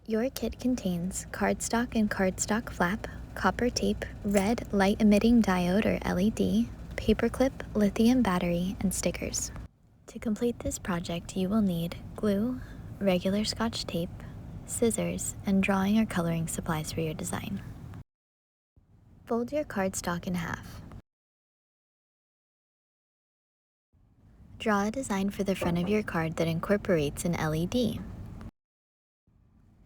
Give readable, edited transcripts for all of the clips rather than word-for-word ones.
Your kit contains cardstock and cardstock flap, copper tape, red light emitting diode or LED, paperclip, lithium battery, and stickers. To complete this project, you will need glue, regular Scotch tape, scissors, and drawing or coloring supplies for your design. Fold your cardstock in half. Draw a design for the front of your card that incorporates an LED.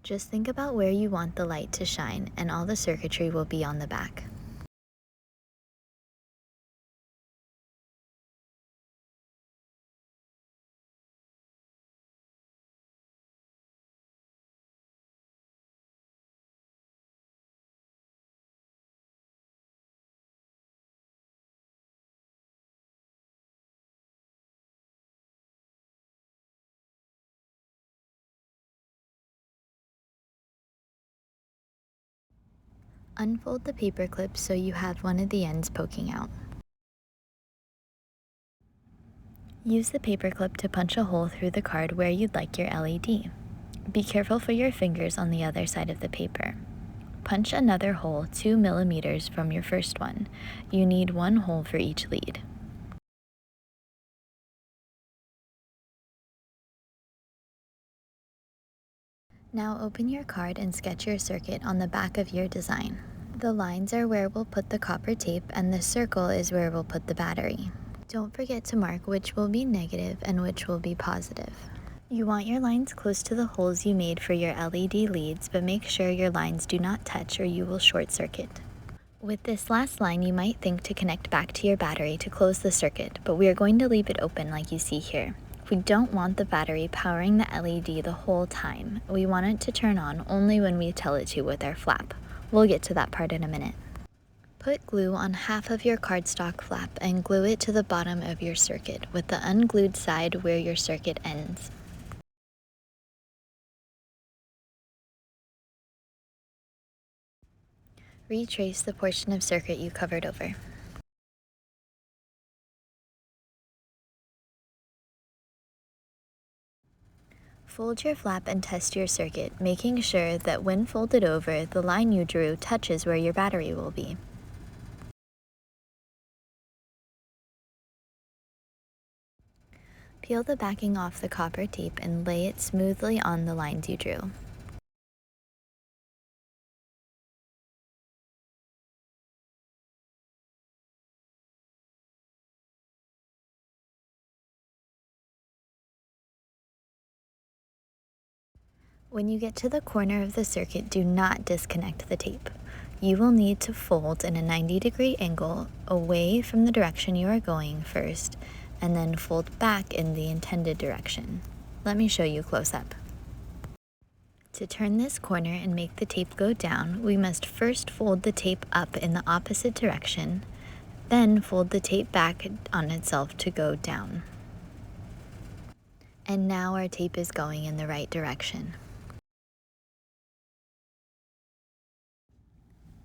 Just think about where you want the light to shine, and all the circuitry will be on the back. Unfold the paper clip so you have one of the ends poking out. Use the paper clip to punch a hole through the card where you'd like your LED. Be careful for your fingers on the other side of the paper. Punch another hole 2 millimeters from your first one. You need one hole for each lead. Now open your card and sketch your circuit on the back of your design. The lines are where we'll put the copper tape and the circle is where we'll put the battery. Don't forget to mark which will be negative and which will be positive. You want your lines close to the holes you made for your LED leads, but make sure your lines do not touch or you will short circuit. With this last line, you might think to connect back to your battery to close the circuit, but we are going to leave it open like you see here. We don't want the battery powering the LED the whole time. We want it to turn on only when we tell it to with our flap. We'll get to that part in a minute. Put glue on half of your cardstock flap and glue it to the bottom of your circuit with the unglued side where your circuit ends. Retrace the portion of circuit you covered over. Fold your flap and test your circuit, making sure that when folded over, the line you drew touches where your battery will be. Peel the backing off the copper tape and lay it smoothly on the lines you drew. When you get to the corner of the circuit, do not disconnect the tape. You will need to fold in a 90-degree angle away from the direction you are going first, and then fold back in the intended direction. Let me show you close up. To turn this corner and make the tape go down, we must first fold the tape up in the opposite direction, then fold the tape back on itself to go down. And now our tape is going in the right direction.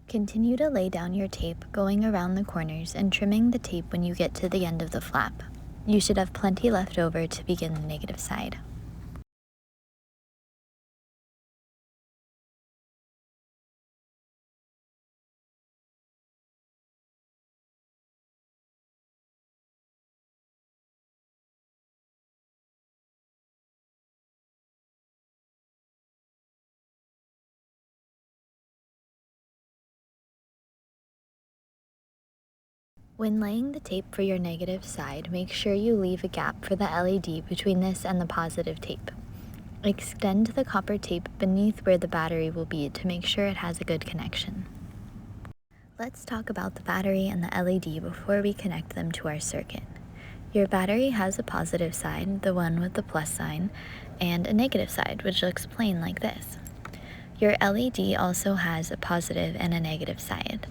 Continue to lay down your tape, going around the corners and trimming the tape when you get to the end of the flap. You should have plenty left over to begin the negative side. When laying the tape for your negative side, make sure you leave a gap for the LED between this and the positive tape. Extend the copper tape beneath where the battery will be to make sure it has a good connection. Let's talk about the battery and the LED before we connect them to our circuit. Your battery has a positive side, the one with the plus sign, and a negative side, which looks plain like this. Your LED also has a positive and a negative side.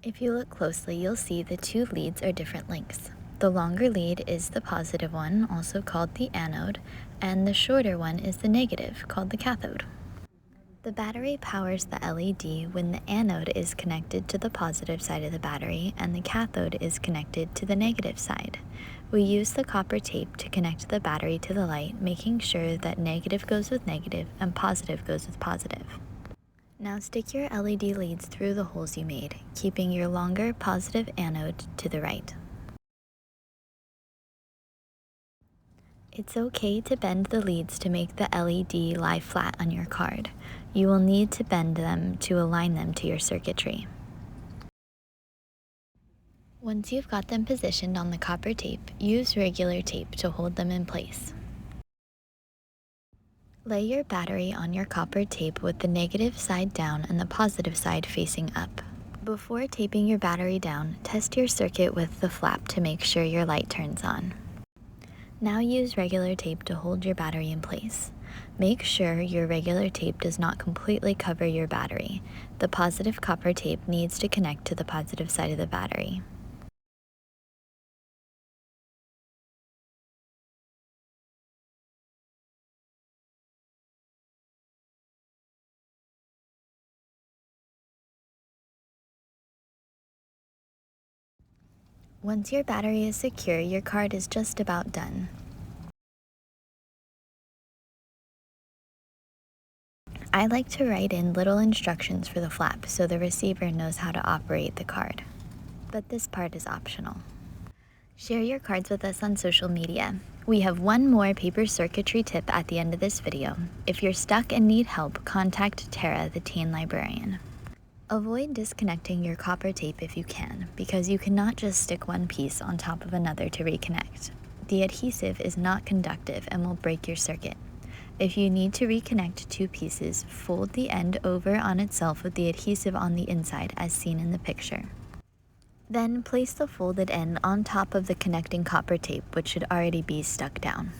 If you look closely, you'll see the two leads are different lengths. The longer lead is the positive one, also called the anode, and the shorter one is the negative, called the cathode. The battery powers the LED when the anode is connected to the positive side of the battery and the cathode is connected to the negative side. We use the copper tape to connect the battery to the light, making sure that negative goes with negative and positive goes with positive. Now stick your LED leads through the holes you made, keeping your longer positive anode to the right. It's okay to bend the leads to make the LED lie flat on your card. You will need to bend them to align them to your circuitry. Once you've got them positioned on the copper tape, use regular tape to hold them in place. Lay your battery on your copper tape with the negative side down and the positive side facing up. Before taping your battery down, test your circuit with the flap to make sure your light turns on. Now use regular tape to hold your battery in place. Make sure your regular tape does not completely cover your battery. The positive copper tape needs to connect to the positive side of the battery. Once your battery is secure, your card is just about done. I like to write in little instructions for the flap so the receiver knows how to operate the card. But this part is optional. Share your cards with us on social media. We have one more paper circuitry tip at the end of this video. If you're stuck and need help, contact Tara, the teen librarian. Avoid disconnecting your copper tape if you can, because you cannot just stick one piece on top of another to reconnect. The adhesive is not conductive and will break your circuit. If you need to reconnect two pieces, fold the end over on itself with the adhesive on the inside as seen in the picture. Then place the folded end on top of the connecting copper tape, which should already be stuck down.